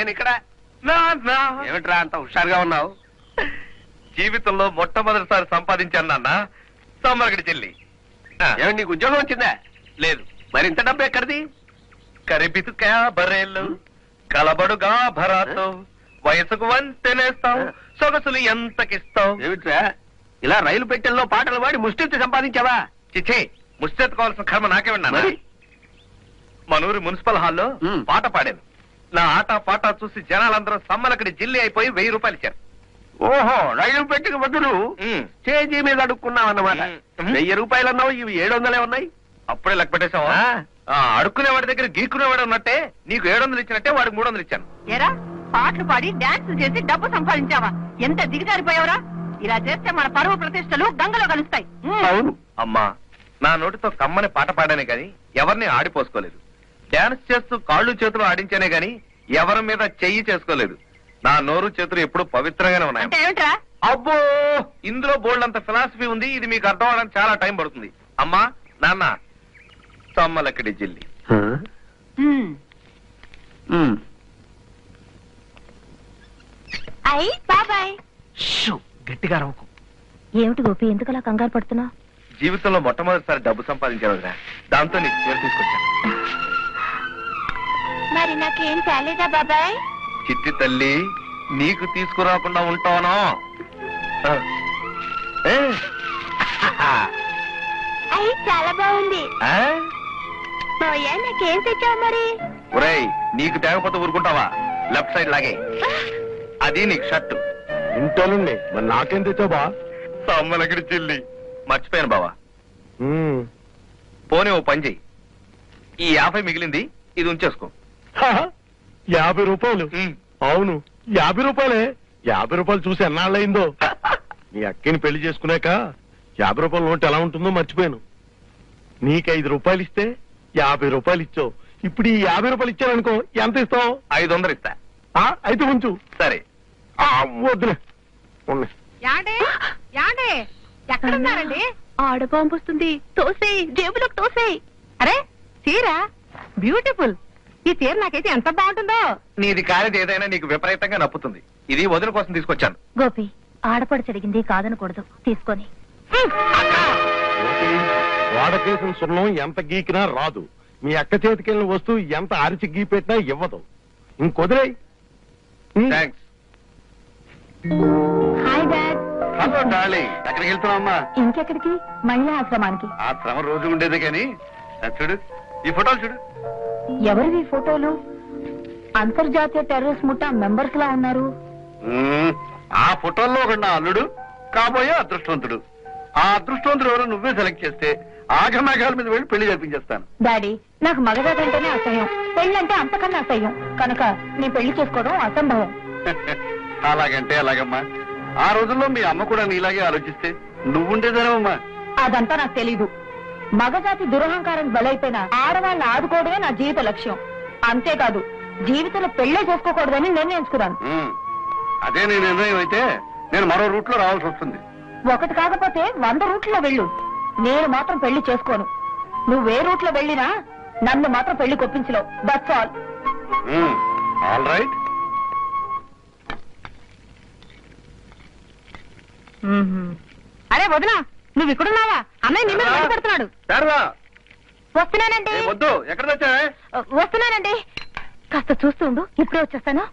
నేను ఇక్కడ. ఏమిట్రా అంత హుషారుగా ఉన్నావు? జీవితంలో మొట్టమొదటిసారి సంపాదించాను నాన్న సమ్మలకడి చెల్లి. ఏమి నీకు ఉద్యోగం వచ్చిందా? లేదు. మరి ఇంత డబ్బు ఎక్కడిది? కరిబితుకా బరేళ్ళు కలబడుగా భరాతో వయసుకు వంతెనేస్తావు సొగసులు ఎంతకిస్తావు. ఏమిట్రా ఇలా రైలు పెట్టెల్లో పాటలు పాడి ముష్టెత్తి సంపాదించావా? చిచ్చే, ముష్టెత్తుకోవాల్సిన కర్మ నాకే విన్నాను. మనూరి మున్సిపల్ హాల్లో పాట పాడాను. నా ఆట పాట చూసి జనాలందరూ సమ్మలకడి జిల్లి అయిపోయి 1000 రూపాయలు ఇచ్చారు. ఓహో, రైలు పెట్టిన బదులు స్టేజీ మీద అడుక్కున్నావు అన్నమాట. 1000 రూపాయలు అన్నావు, ఇవి 700 ఉన్నాయి. అప్పుడే లెక్క పెట్టేశావా? అడుక్కునేవాడి దగ్గర గీక్కునేవాడు ఉన్నట్టే నీకు 700 ఇచ్చినట్టే వాడికి 300 ఇచ్చాను. ఏరా, పాటలు పాడి డాన్స్ చేసి డబ్బు సంపాదించావా? ఎంత దిగజారిపోయావరా? ఇలా చేస్తే మన పరువు ప్రతిష్టలు గంగలో కలుస్తాయి. అవును అమ్మా, నా నోటితో కమ్మని పాట పాడానే గాని ఎవరిని ఆడిపోసుకోలేదు. డాన్స్ చేస్తూ కాళ్ళు చేతులు ఆడించానే గాని ఎవరి మీద చెయ్యి చేసుకోలేదు. నా నోరు చేతులు ఎప్పుడు పవిత్రంగానే ఉన్నాయి. అబ్బో, ఇందులో బోల్డ్ అంత ఫిలాసఫీ ఉంది. ఇది మీకు అర్థం అవడానికి చాలా టైం పడుతుంది. అమ్మా నాన్న, సమ్మలకడి జిల్లి. బాబాయ్. గట్టిగా రవ్వకు. ఏమిటి గోపి, ఎందుకలా కంగారు పడుతున్నా? జీవితంలో మొట్టమొదటిసారి డబ్బు సంపాదించాను, దాంతో నీకు చీర తీసుకొచ్చాను. మరి నాకేం కాలేదా బాబాయ్? చిట్టి తల్లి, నీకు తీసుకురాకుండా ఉంటానో? చాలా బాగుంది. నాకేం తెచ్చావు మరి? ఒరేయ్, నీకు తేగపోతే ఊరుకుంటావా? లెఫ్ట్ సైడ్ లాగే. అది నీకు షర్టు. ఇంటోనండి, మరి నాకేం తెచ్చావు బా? సమ్మలకడి చెల్లి. మర్చిపోయాను బావా. పోనీ ఓ పని చెయ్యి, ఈ 50 మిగిలింది ఇది ఉంచేసుకో. 50 రూపాయలు? అవును, 50 రూపాయలే. 50 రూపాయలు చూసి ఎన్నాళ్ళయిందో. నీ అక్కని పెళ్లి చేసుకున్నాక 50 రూపాయల నోట్ ఎలా ఉంటుందో మర్చిపోయాను. నీకు 5 రూపాయలు ఇస్తే 50 రూపాయలు ఇచ్చావు. ఇప్పుడు ఈ 50 రూపాయలు ఇచ్చాననుకో, ఎంత ఇస్తావు? 500 ఇస్తా. అయితే ఉంచు. సరే. వద్దులే. ఎక్కడున్నారండి? ఆడబాంబు వస్తుంది, తోసేయి, జేబులోకి తోసేయి. అరే చీర బ్యూటిఫుల్. ఈ చీర నాకైతే ఎంత బాగుంటుందో. నీది కాలేది ఏదైనా నీకు విపరీతంగా నప్పుతుంది. ఇది వదిన కోసం తీసుకొచ్చాను. గోపి, ఆడపడి జరిగింది కాదనకూడదు, తీసుకొని. వాడకేసిన సున్నం ఎంత గీకినా రాదు. మీ అక్క చేతికెళ్ళిన వస్తువు ఎంత అరిచి గీ పెట్టినా ఇవ్వదు. ఇంకొదిలేయ్. Thanks. Hi dad. Hello darling, ఎక్కడికి వెళ్తున్నావమ్మా? ఇంకెక్కడికి? మహిళా ఆశ్రమానికి. ఆ శ్రమ రోజు ఉండేది కానీ చూడు, ఈ ఫోటోలు చూడు. ఎవరివి ఫోటోలు? అంతర్జాతీయ టెర్రరిస్ట్ ముఠా మెంబర్స్ లా ఉన్నారు. ఆ ఫోటోల్లో ఒక నా అల్లుడు, కాబోయే అదృష్టవంతుడు. ఆ అదృష్టవంతుడు ఎవరో నువ్వే సెలెక్ట్ చేస్తే ఆగమేఘాల మీద వెళ్ళి పెళ్లి జరిపించేస్తాను. డాడీ, నాకు మగజాతి అంటేనే అసహ్యం, పెళ్ళంటే అంతకన్నా అసహ్యం. కనుక నీ పెళ్లి చేసుకోవడం అసంభవం. అలాగంటే అలాగమ్మా. ఆ రోజుల్లో మీ అమ్మ కూడా నీలాగే ఆలోచిస్తే నువ్వుండేదేనమ్మా. అదంతా నాకు తెలీదు. మగజాతి దురహంకారం బలైపోయిన ఆడవాళ్ళని ఆదుకోవడమే నా జీవిత లక్ష్యం. అంతేకాదు, జీవితంలో పెళ్లే చేసుకోకూడదని నిర్ణయించుకున్నాను. అదే నీ నిర్ణయం అయితే నేను మరో రూట్ లో రావాల్సి వస్తుంది. ఒకటి కాకపోతే 100 రూట్లో వెళ్ళు. నేను మాత్రం పెళ్లి చేసుకోను. నువ్వే రూట్ లో వెళ్ళినా నన్ను మాత్రం పెళ్లి కొప్పించలేవు. That's all. All right. అరే వదినా, నువ్వు ఇక్కడున్నావా? అన్నయ్య నిన్ను పడుతున్నాడు. వస్తున్నానండి. వద్దు, ఎక్కడ వచ్చావే? వస్తున్నానండి, కాస్త చూస్తూ ఉండు, ఇప్పుడే వచ్చేస్తాను.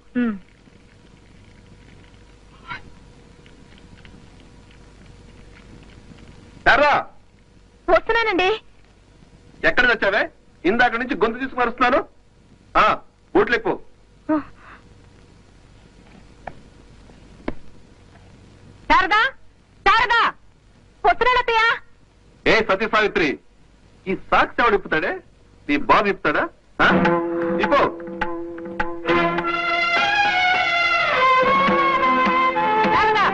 వస్తున్నానండి. ఎక్కడ వచ్చావే? ఇందాక నుంచి గొంతు తీసుకు మరుస్తున్నాను. బూట్లెక్కు. శారదా, శారదా, వస్తున్నానత్తయ్యా. ఏ సతీ సావిత్రి, ఈ సాక్స్ ఎవడు ఇప్పుతాడే? నీ బాబు ఇప్పుతాడా? ఇప్పు. శారదా,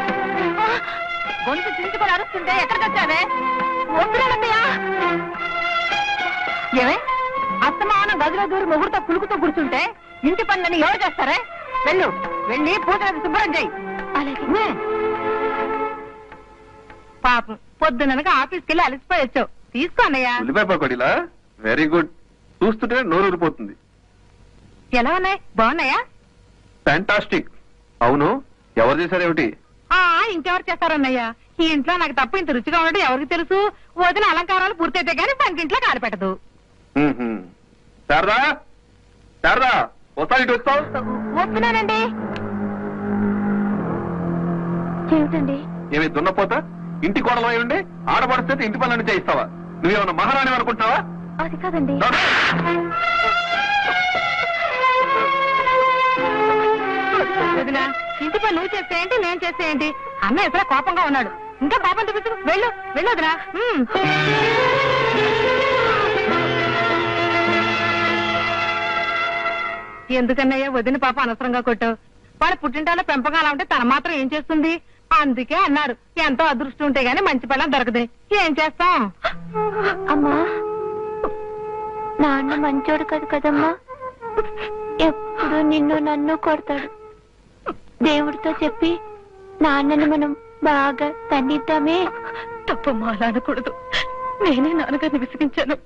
గొంతు చించుకొని అరుస్తుంటే ఎక్కడికి వచ్చావే? వస్తున్నానత్తయ్యా. ఏమే, అత్తమానం గదిలో దూరి ముగ్గురుతో పులుకుతో కూర్చుంటే ఇంటి పనులని ఎవరు చేస్తారే? వెళ్ళు, వెళ్ళి పూజలు శుభ్రం చేయి. అలాగే. పాపం పొద్దుననగా ఆఫీస్కి వెళ్ళి అలసిపోయి వచ్చావు. తీసుకో అన్నయ్య. ఉల్లిపాయ పకోడీలా? Very good. చూస్తుంటే నోరు ఊరిపోతుంది. ఎలా ఉన్నాయి? బాగున్నాయా? ఫ్యాంటాస్టిక్. అవును, ఎవరు చేశారేమిటి? ఇంకెవరు చేస్తారన్నయ్య? ఈ ఇంట్లో నాకు తప్ప ఇంత రుచిగా ఉండడం ఎవరికి తెలుసు? వదిన అలంకారాలు పూర్తయితే గానీ వంటింట్లో కాలిపెట్టదు. శారదా, శారదా, వస్తా ఇటు వస్తావు? వస్తున్నానండి. ఏమిటండి? ఏమి దున్నపోతా? ఇంటి కోడలో ఉండి ఆడపడితే ఇంటి పనులన్నీ చేయిస్తావా? నువ్వేమన్నా మహారాణి అనుకుంటున్నావా? అది కాదండి. వదినా, ఇంటి పని నువ్వు చేస్తే ఏంటి, నేను చేస్తే ఏంటి? అన్న ఎప్పుడో కోపంగా ఉన్నాడు. ఇంకా పాపం చూపించు. వెళ్ళు వెళ్ళొద్దురా. ఎందుకన్నయ్యా వదిన పాప అనవసరంగా కొట్టావు? వాడు పుట్టింటాలో పెంపకాలా ఉంటే తన మాత్రం ఏం చేస్తుంది? అందుకే అన్నారు, ఎంతో అదృష్టం ఉంటే గానీ మంచి పిల్లలు దొరకదు. ఏం చేస్తాం? అమ్మా, నాన్న మంచోడు కాదు కదమ్మా, ఎప్పుడు నిన్ను నన్ను కొడతాడు. దేవుడితో చెప్పి నాన్నని మనం బాగా తండ్రిద్దామే. తప్పమ్మా, అలా అనకూడదు. నేనే నాన్నగారిని విసిగించాను,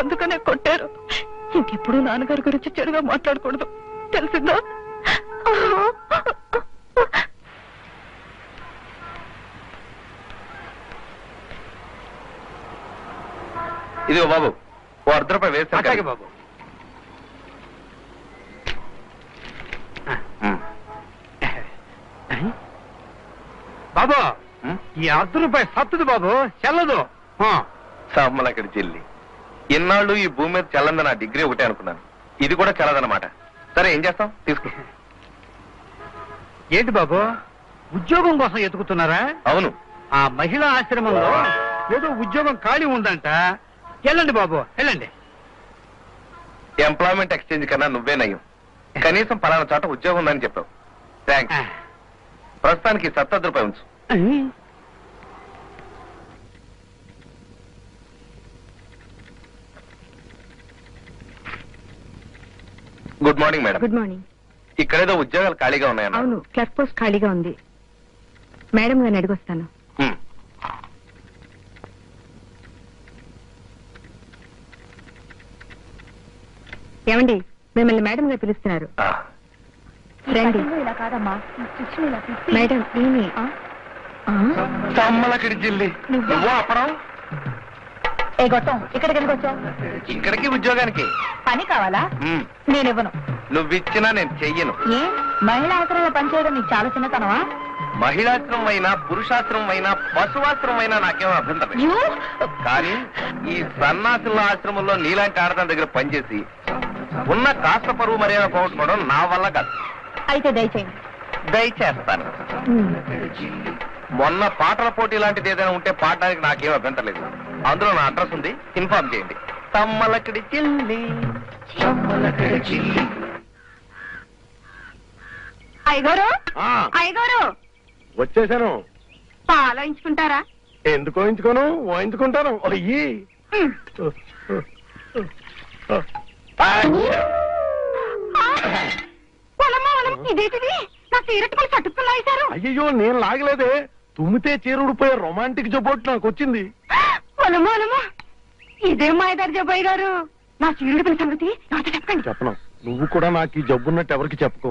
అందుకనే కొట్టారు. ఇంకెప్పుడు నాన్నగారి గురించి చెడుగా మాట్లాడకూడదు, తెలిసిందా? ఇదిగో బాబు, ఓ ₹1 వేస్తాను బాబు. బాబు, ఈ ₹1 సత్తుది బాబు, చెల్లదు. సమ్మలక్కడి చెల్లి, ఇన్నాళ్ళు ఈ భూమి మీద చల్లంది నా డిగ్రీ ఒకటే అనుకున్నాను. ఇది కూడా చల్లదన్నమాట. సరే, ఏం చేస్తాం? తీసుకో. ఏంటి బాబు, ఉద్యోగం కోసం ఎతుకుతున్నారా? అవును. ఆ మహిళా ఆశ్రమంలో ఏదో ఉద్యోగం ఖాళీ ఉందంట. వెళ్ళండి బాబు, వెళ్ళండి. ఎంప్లాయ్మెంట్ ఎక్స్చేంజ్ కన్నా నువ్వే నయం. కనీసం పలానా చోట ఉద్యోగం ఉందని చెప్పావు. థ్యాంక్స్. ప్రస్తుతానికి ₹70 ఉంచు. Good morning madam. Good morning. ఇక్కడేదో ఉద్యోగాలు ఖాళీగా ఉన్నాయన్న. అవును, క్లర్క్ పోస్ట్ ఖాళీగా ఉంది. మేడం గారిని అడిగొస్తాను. ఏమండి, మిమ్మల్ని మేడం గారు పిలుస్తున్నారు. రండి. ఇలా కాదమ్మా, మేడం ఈమె. సమ్మలక్కడి చెల్లి, నువ్వు అప్పడం ఏ గొట్టం, ఇక్కడికి ఎందుకు వచ్చావు? ఇక్కడికి ఉద్యోగానికి. పని కావాలా? నేనివ్వను. నువ్విచ్చినా నేను చెయ్యను. ఏ మహిళా ఆశ్రమంలో పనిచేయడం నీకు చాలా చిన్నతనమా? మహిళాశ్రమం అయినా పురుషాశ్రమం అయినా పశువాశ్రమం అయినా నాకేమో అభ్యంతరం లేదు. కానీ ఈ సన్నాసుల ఆశ్రమంలో నీలాంటి ఆడదాని దగ్గర పనిచేసి ఉన్న కాస్త పరువు మర్యాద పోగొట్టుకోవడం నా వల్ల కాదు. అయితే దయచేయండి. దయచేస్తాను. మొన్న పాటల పోటీ లాంటిది ఏదైనా ఉంటే పాడడానికి నాకేం అభ్యంతరం లేదు. అందులో నా అడ్రస్ ఉంది, ఇన్ఫార్మ్ చేయండి. తమ్మలక్కడి చిల్లి. అయ్యగారు, అయ్యగారు వచ్చేసాను. పాలోయించుకుంటారా? ఎందుకు వాయించుకోను, వాయించుకుంటాను. అయ్యి ఇదేంటిది? నా చీరట్టుకుని చట్టుకుని లాగారు. అయ్యో, నేను లాగలేదే. తుమ్మితే చీరుడిపోయే రొమాంటిక్ జబ్బోటు నాకు వచ్చింది. పొలమోలమో, ఇదేం మాయదారి జబ్బాయి గారు. నా చీరుడిపోయిన సంగతి నాతో చెప్పండి. చెప్పను. నువ్వు కూడా నాకు ఈ జబ్బున్నట్టు ఎవరికి చెప్పుకో.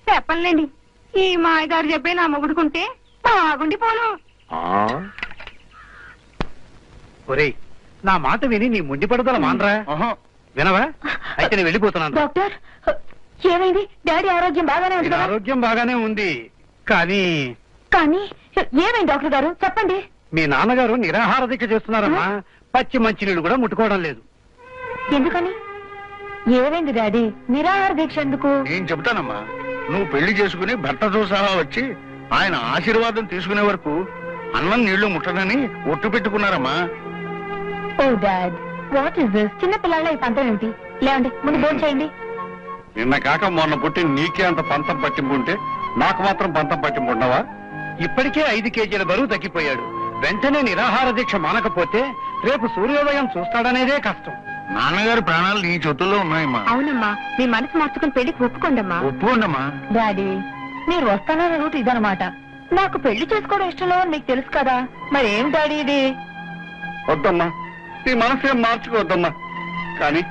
చెప్పనులేండి. ఈ మాయదారి జబ్బే నా మొగుడుకుంటే బాగుండిపోను. ఒరేయ్, నా మాట విని నీ ముండి పడుదల మానరా? వినవా? అయితే నేను వెళ్ళిపోతున్నాను. డాక్టర్, ఏమైంది? డాడీ ఆరోగ్యం బాగానే ఉంది. ఆరోగ్యం బాగానే ఉంది, కానీ కానీ ఏమైంది డాక్టర్ గారు? చెప్పండి. మీ నాన్నగారు నిరాహార దీక్ష చేస్తున్నారమ్మా. పచ్చి మంచినీళ్ళు కూడా ముట్టుకోవడం లేదు. ఎందుకని? ఏమైంది డాడీ? నిరాహార దీక్ష ఎందుకు? నేను చెప్తానమ్మా. నువ్వు పెళ్లి చేసుకుని భర్తతో సహా వచ్చి ఆయన ఆశీర్వాదం తీసుకునే వరకు అన్నం నీళ్లు ముట్టనని ఒట్టు పెట్టుకున్నారమ్మా. Oh dad, what is this? చిన్న పిల్లల ఈ పంతం ఏమిటి? లేవండి, ముందు భోజనం చేయండి. నిన్న కాక మొన్న పుట్టి నీకే అంత పంతం పట్టింపు ఉంటే నాకు మాత్రం పంతం పట్టింపు ఉండవా? ఇప్పటికే 5 కేజీల బరువు తగ్గిపోయాడు. వెంటనే నిరాహార దీక్ష మానకపోతే రేపు సూర్యోదయం చూస్తాడనేదే కష్టం. నాన్నగారి ప్రాణాలు నీ చేతుల్లో ఉన్నాయమ్మా. అవునమ్మా, మీ మనసు మార్చుకుని పెళ్లికి ఒప్పుకోండమ్మా. ఒప్పుకోండమ్మా. డాడీ, మీరు వస్తానన్న రూట్ ఇదనమాట. నాకు పెళ్లి చేసుకోవడం ఇష్టంలో మీకు తెలుసు కదా. మరి ఏం డాడీ ఇది? వద్దమ్మా, నీ మనసు ఏం మార్చుకోవద్దమ్మా. కానీ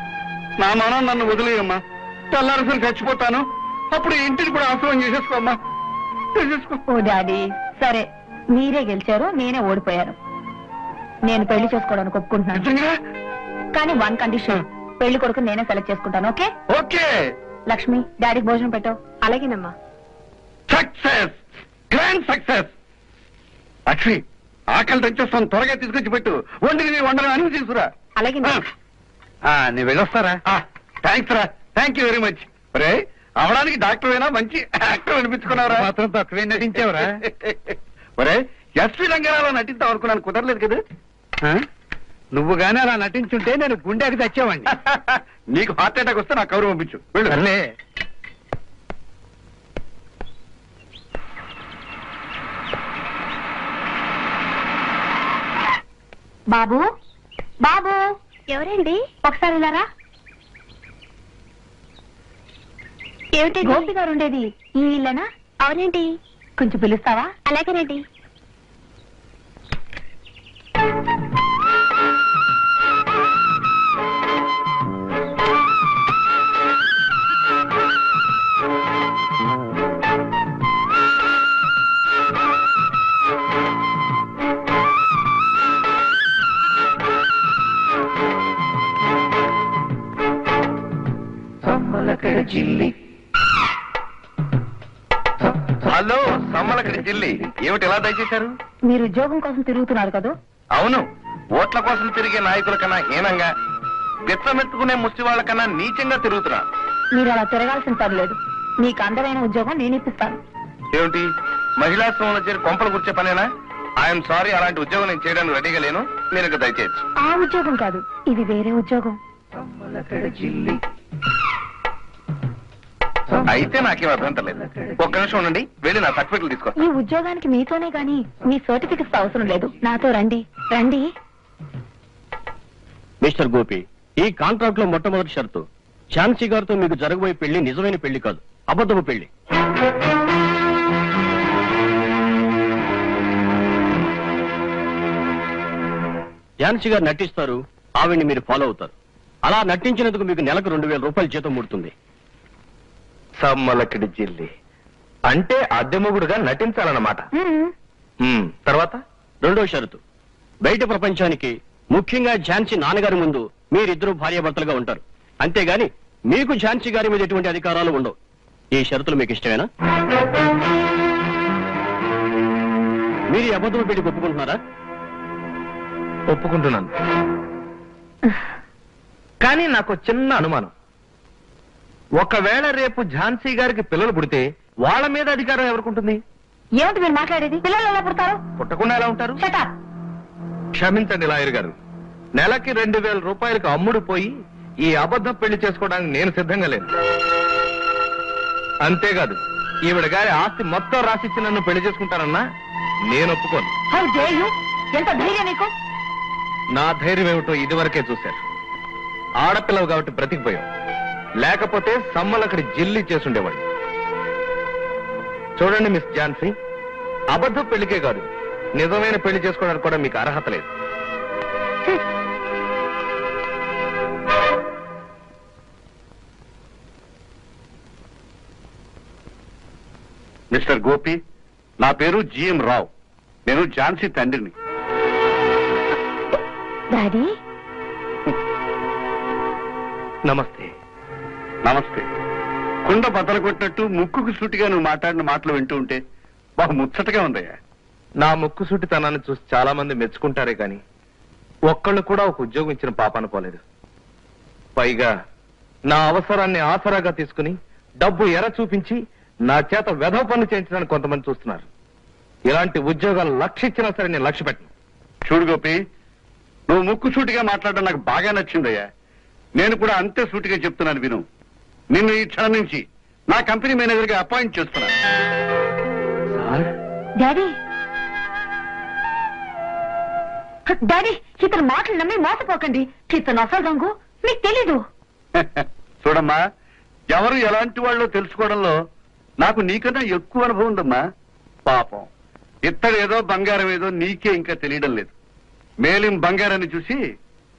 నా మనం నన్ను వదిలేయమ్మా. తెల్లారసలు చచ్చిపోతాను. అప్పుడు ఈ ఇంటిని కూడా ఆశ్రమం చేసేసుకోమ్మా, చేసేసుకో. ఓ డాడీ, సరే మీరే గెలిచారు, నేనే ఓడిపోయాను. నేను పెళ్లి చేసుకోవడానికి ఒప్పుకుంటున్నాను, నిజంగా? కానీ 1 కండిషన్, పెళ్లి కొడుకు నేనే సెలెక్ట్ చేసుకుంటాను. ఓకే? ఓకే. లక్ష్మి, డాడీకి భోజనం పెట్టావు. అలాగేనమ్మా. Success, grand success. లక్ష్మి, ఆకలి తెచ్చేస్తాను, త్వరగా తీసుకొచ్చి పెట్టు. వండని అని తీసుకురా. అలాగే నీ వెళ్ళొస్తారా? థ్యాంక్స్ రా, థ్యాంక్ యూ వెరీ మచ్. రే, అవడానికి డాక్టర్ అయినా మంచి యాక్టర్ అనిపించుకున్నావురా. మాత్రం తక్కువే నటించావురా. ఒరే, ఎస్పీ రంగారావు నటిద్దాం అనుకున్నాను, కుదరలేదు కదా. నువ్వు గానీ అలా నటించుంటే నేను గుండెకి తెచ్చేవాడిని. నీకు హార్ట్ అటాక్ వస్తే నాకు కవర్ పంపించు. వెళ్ళే. బాబు, బాబు, ఎవరండి? ఒకసారి ఇలారా. ఏమిటి? గోపి గారు ఉండేది ఈ ఇల్లేనా? అవునండి. కొంచెం పిలుస్తావా? అలాగేనండి. హలో, సమ్మలక్కడి జిల్లి, ఏమిటి ఎలా దయచేశారు? మీరు ఉద్యోగం కోసం తిరుగుతున్నారు కదా? అవును, ఓట్ల కోసం తిరిగే నాయకుల కన్నా హీనంగా, బిచ్చమెత్తుకునే ముష్టి వాళ్ళ కన్నా నీచంగా తిరుగుతున్నా. మీరు అలా తిరగాల్సిన పని లేదు. మీకు అందమైన ఉద్యోగం నేను ఇప్పిస్తాను. ఏమిటి, మహిళా శ్రమంలో చేరి కొంపలు కూర్చే పనేనా? ఐఎమ్ సారీ, అలాంటి ఉద్యోగం నేను చేయడానికి రెడీగా లేను. మీరు ఇక దయచేయచ్చు. ఆ ఉద్యోగం కాదు, ఇది వేరే ఉద్యోగం. అయితే నాకేం అభ్యంతరం లేదు. ఒక్క నిమిషం ఉండండి, వెళ్ళి నా సర్టిఫికెట్లు తీసుకో. ఈ ఉద్యోగానికి మీతోనే గాని మీ సర్టిఫికెట్స్ అవసరం లేదు. నాతో రండి. రండి. మిస్టర్ గోపి, ఈ కాంట్రాక్ట్ లో మొట్టమొదటి షరతు, ఝాన్సీ గారితో మీకు జరగబోయే పెళ్లి నిజమైన పెళ్లి కాదు, అబద్ధపు పెళ్లి. ఝాన్సీ గారు నటిస్తారు, ఆవిడ్ని మీరు ఫాలో అవుతారు. అలా నటించినందుకు మీకు నెలకు 2000 రూపాయల జీతం ముడుతుంది. సమ్మలక్కడి జిల్లి అంటే అద్దెమొగుడుగా నటించాలన్నమాట. తర్వాత రెండో షరతు, బయట ప్రపంచానికి, ముఖ్యంగా ఝాన్సీ నాన్నగారి ముందు మీరిద్దరూ భార్యాభర్తలుగా ఉంటారు. అంతేగాని మీకు ఝాన్సీ గారి మీద ఎటువంటి అధికారాలు ఉండవు. ఈ షరతులు మీకు ఇష్టమేనా? మీరు ఈ అబద్ధం పెళ్లి ఒప్పుకుంటున్నారా? ఒప్పుకుంటున్నాను, కానీ నాకు చిన్న అనుమానం. ఒకవేళ రేపు ఝాన్సీ గారికి పిల్లలు పుడితే వాళ్ళ మీద అధికారం ఎవరికుంటుంది? ఏమిటి మీరు మాట్లాడేది? పిల్లలు ఎలా పుడతారు? పుట్టకుండా ఎలా ఉంటారు? Shut up. క్షమించండి లాయర్ గారు, నెలకి 2000 రూపాయలకు అమ్ముడు పోయి ఈ అబద్ధం పెళ్లి చేసుకోవడానికి నేను సిద్ధంగా లేను. అంతేకాదు, ఈవిడ గారి ఆస్తి మొత్తం రాసిచ్చి నన్ను పెళ్లి చేసుకుంటానన్నా నేను ఒప్పుకోను. How dare you? ఎంత ధైర్యం నీకు? నా ధైర్యం ఏమిటో ఇదివరకే చూశారు. ఆడపిల్లవు కాబట్టి బ్రతికిపోయావు, లేకపోతే సమ్మలక్కడి జిల్లి చేసుండేవాడు. చూడండి మిస్ ఝాన్సీ, అబద్ధం పెళ్లికే కాదు, నిజమైన పెళ్లి చేసుకోవడానికి కూడా మీకు అర్హత లేదు. మిస్టర్ గోపి, నా పేరు జిఎం రావు. నేను ఝాన్సీ తండ్రిని. డాడీ, నమస్తే. నమస్తే. కుండ బద్దలు కొట్టినట్టు ముక్కుకు సూటిగా నువ్వు మాట్లాడిన మాటలు వింటూ ఉంటే బాగా ముచ్చటగా ఉందయ్యా. నా ముక్కు సూటితనాన్ని చూసి చాలా మంది మెచ్చుకుంటారే కానీ ఒక్కళ్ళు కూడా ఒక ఉద్యోగం ఇచ్చిన పాపాన పోలేదు. పైగా నా అవసరాన్ని ఆసరాగా తీసుకుని డబ్బు ఎర చూపించి నా చేత వెధవ పనులు చేయించడానికి కొంతమంది చూస్తున్నారు. ఇలాంటి ఉద్యోగాలు లక్ష్య ఇచ్చినా సరే నేను లక్ష్య పెట్టను. చూడు గోపి, నువ్వు ముక్కు సూటిగా మాట్లాడడం నాకు బాగా నచ్చిందయ్యా. నేను కూడా అంతే సూటిగా చెప్తున్నాను విను. నిన్ను ఈ క్షణం నుంచి నా కంపెనీ మేనేజర్ గా అపాయింట్ చేస్తున్నాను. డాడీ, డాడీ, ఇతను మాటలు నమ్మి మోసపోకండి. ఇతను అసలు దొంగ, మీకు తెలీదు. చూడమ్మా, ఎవరు ఎలాంటి వాళ్ళో తెలుసుకోవడంలో నాకు నీకన్నా ఎక్కువ అనుభవం ఉందమ్మా. పాపం, ఇత్తడు ఏదో బంగారం ఏదో నీకే ఇంకా తెలియడం లేదు. మేలిం బంగారాన్ని చూసి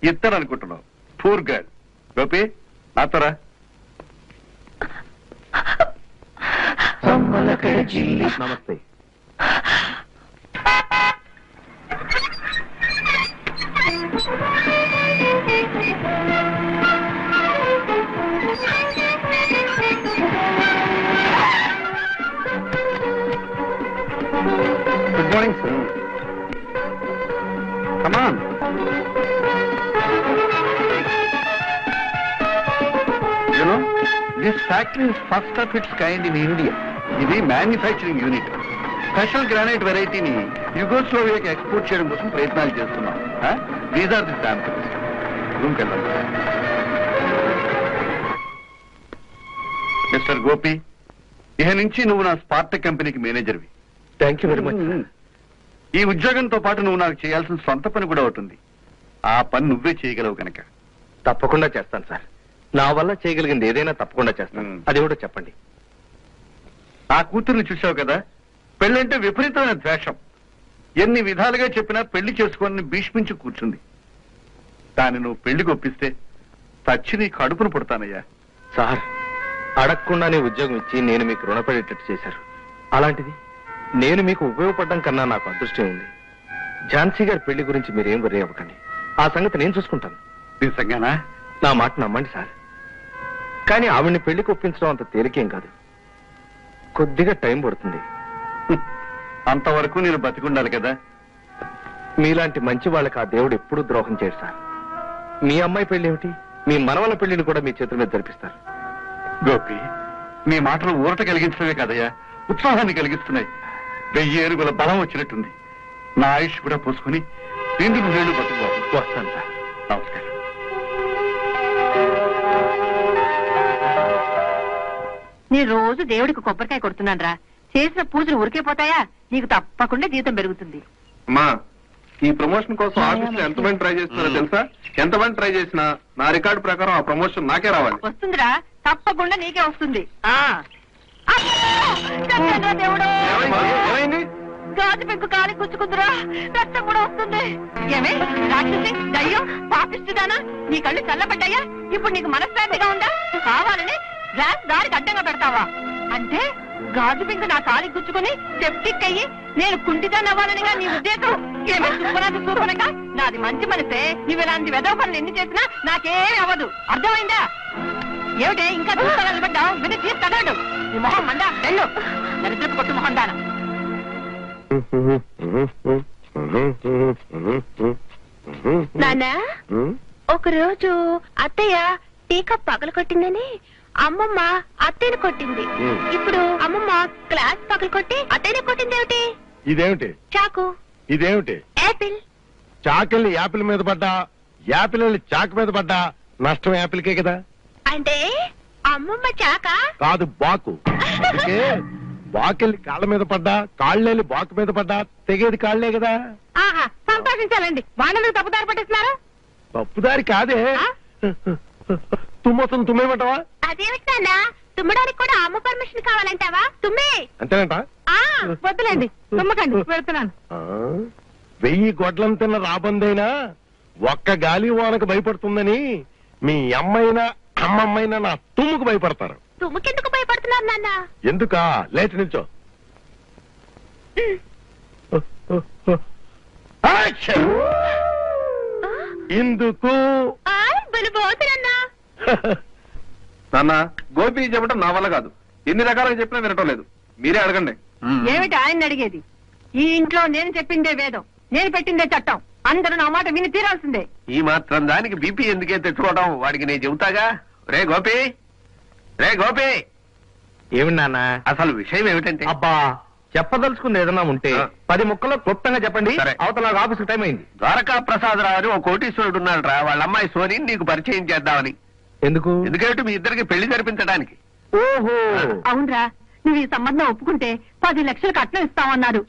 ఇత్తడు అనుకుంటున్నావు. Poor girl. గోపి, నాతోరా. నమస్తే. Good morning sir. Come on. You know, this factory is first of its kind in India. ఇది మ్యానుఫ్యాక్చరింగ్ యూనిట్. స్పెషల్ గ్రానైట్ వెరైటీని యుగోస్లోవియాకి ఎక్స్పోర్ట్ చేయడం కోసం ప్రయత్నాలు చేస్తున్నాం. These are the samples. రూమ్కి వెళ్ళండి. మిస్టర్ గోపి, ఇక నుంచి నువ్వు నా స్పార్టక్ కంపెనీకి మేనేజర్వి. Thank you very much. ఈ ఉద్యోగంతో పాటు నువ్వు నాకు చేయాల్సిన సొంత పని కూడా అవుతుంది. ఆ పని నువ్వే చేయగలవు కనుక. తప్పకుండా చేస్తాను సార్. నా వల్ల చేయగలిగింది ఏదైనా తప్పకుండా చేస్తాను. అది కూడా చెప్పండి. ఆ కూతుర్ని చూసావు కదా, పెళ్ళంటే విపరీతమైన ద్వేషం. ఎన్ని విధాలుగా చెప్పినా పెళ్లి చేసుకోని భీష్మించి కూర్చుంది. దాన్ని నువ్వు పెళ్లికి ఒప్పిస్తే చచ్చి నీ కడుపును పుడతానయ్యా. సార్, అడగకుండానే ఉద్యోగం ఇచ్చి నేను మీకు రుణపడేటట్టు చేశారు. అలాంటిది నేను మీకు ఉపయోగపడడం కన్నా నాకు అదృష్టం ఉంది. ఝాన్సీ గారి పెళ్లి గురించి మీరేం వరి అవ్వకండి. ఆ సంగతి నేను చూసుకుంటాను. నిజంగానా? నా మాట నమ్మండి సార్. కానీ ఆవిడ్ని పెళ్లికి ఒప్పించడం అంత తేలికేం కాదు. కొద్దిగా టైం పడుతుంది. అంతవరకు నేను బతికుండాలి కదా. మీలాంటి మంచి వాళ్ళకి ఆ దేవుడు ఎప్పుడూ ద్రోహం చేయడు సార్. మీ అమ్మాయి పెళ్లి ఏమిటి, మీ మనవల పెళ్లిని కూడా మీ చేతుల మీద జరిపిస్తారు. గోపి, నీ మాటలు ఊరట కలిగించడమే కదయ్యా, ఉత్సాహాన్ని కలిగిస్తున్నాయి. 1000 ఏనుగుల బలం వచ్చినట్టుంది. నా ఆయుష్ కూడా పోసుకుని 2 వేళ్ళు బతుకుబాబు. వస్తాను సార్. నమస్కారం. నేను రోజు దేవుడికి కొబ్బరికాయ కొడుతున్నాను రా. చేసిన పూజలు ఊరికే పోతాయా? నీకు తప్పకుండా జీతం పెరుగుతుంది. అమ్మా, ఈ ప్రమోషన్ కోసం ఆఫీస్ లో ఎంతమంది ట్రై చేస్తున్నారో తెలుసా? ఎంతమంది ట్రై చేసినా నా రికార్డు ప్రకారం ఆ ప్రమోషన్ నాకే రావాలి. వస్తుందిరా, తప్పకుండా నీకే వస్తుంది. దేవుడు, ఏమైంది? గాజు పెంకు కాలి గుచ్చుకుందిరా, రక్తం కూడా వస్తుంది. ఏమే రాక్షసి, దయ్యం, పాపిస్తుదానా? నీ కళ్ళు చల్లబడ్డాయా? ఇప్పుడు నీకు మనశ్శాంతిగా ఉందా? కావాలని గ్లాస్ దారికి అడ్డంగా పెడతావా? అంటే గాజు పెంకు నా కాలి గుచ్చుకుని సెప్టిక్ అయ్యి నేను కుంటిదాన్ని అవ్వాలనిగా నీ ఉద్దేశం? ఏమే చూపనగా? నాది మంచి మనసే. నువ్వు ఇలాంటి వెదవ పనులు ఎన్ని చేసినా నాకేమీ అవ్వదు. అర్థమైందా? ఏమిటే ఇంకా చూస్తా నిలబడ్డావు? విని తీసుకన్నాడు. నీ మొహం మందా వెళ్ళు. దరిద్రపు కొట్టు మొహం దానా. నానా, ఒకరోజు అత్తయ్య టీకా పగలు కొట్టిందని అమ్మమ్మ అత్తయ్యను కొట్టింది. ఇప్పుడు అమ్మమ్మ గ్లాస్ పగలు కొట్టి అత్తయ్యని కొట్టింది. ఏమిటి ఇదేమిటి? చాకు. ఇదేమిటి? యాపిల్. చాకెళ్ళి యాపిల్ మీద పడ్డా, యాపిల్ వెళ్ళి చాకు మీద పడ్డా నష్టం యాపిల్కే కదా. అంటే అమ్మమ్మ చాక కాదు, బాకు. అందుకే బాకెళ్ళి కాళ్ళ మీద పడ్డా, కాళ్ళెళ్ళి బాకు మీద పడ్డా తెగేది కాళ్లే కదా. ఆహా, సంతోషించాలండి. వాళ్ళందరూ తప్పుదారి పట్టిస్తున్నారు. తప్పుదారి కాదే. తుమ్మొస్తుంది, తుమ్మేమంటావా? అదేమిటి నాన్న, తుమ్మడానికి కూడా అమ్మ పర్మిషన్ కావాలంటావా? తుమ్మే. అంతేనంట. వద్దులేండి, తుమ్మకండి, పెడుతున్నాను. 1000 గొడ్లను తిన్న రాబందైనా ఒక్క గాలి వానకు భయపడుతుందని మీ అమ్మైనా అమ్మమ్మైనా నా తుమ్ముకు భయపడతారు. తుమ్ముకెందుకు భయపడుతున్నారు నాన్న? ఎందుకా? లేచి నిల్చో. యాక్షన్! ఇందుకు నాన్న, గోపి చెప్పడం నా వల్ల కాదు. ఎన్ని రకాలుగా చెప్పినా వినటం లేదు. మీరే అడగండి. ఏమిటి ఆయన అడిగేది? ఈ ఇంట్లో నేను చెప్పిందే వేదం, నేను పెట్టిందే చట్టం. అందరూ నా మాట విని తీరాల్సిందే. ఈ మాత్రం దానికి బీపీ ఎందుకే తెచ్చుకోవడం? వాడికి నేను చెబుతాగా. రే గోపి, రే గోపి. ఏమి నాన్న? అసలు విషయం ఏమిటంటే, అబ్బా, చెప్పదలుచుకుంది ఏదన్నా ఉంటే 10 ముక్కల్లో క్లుప్తంగా చెప్పండి. సరే. అవతల నాకు ఆఫీస్కి టైం అయింది. ద్వారకా ప్రసాదరావు అని ఒక కోటీశ్వరుడు ఉన్నాడు రా. వాళ్ళ అమ్మాయి సోని నీకు పరిచయం చేద్దామని. ఎందుకు? ఎందుకంటే మీ ఇద్దరికి పెళ్లి జరిపించడానికి. ఓహో, అవునరా, నువ్వు ఈ సంబంధం ఒప్పుకుంటే 10 లక్షలు కట్నం ఇస్తామన్నారు.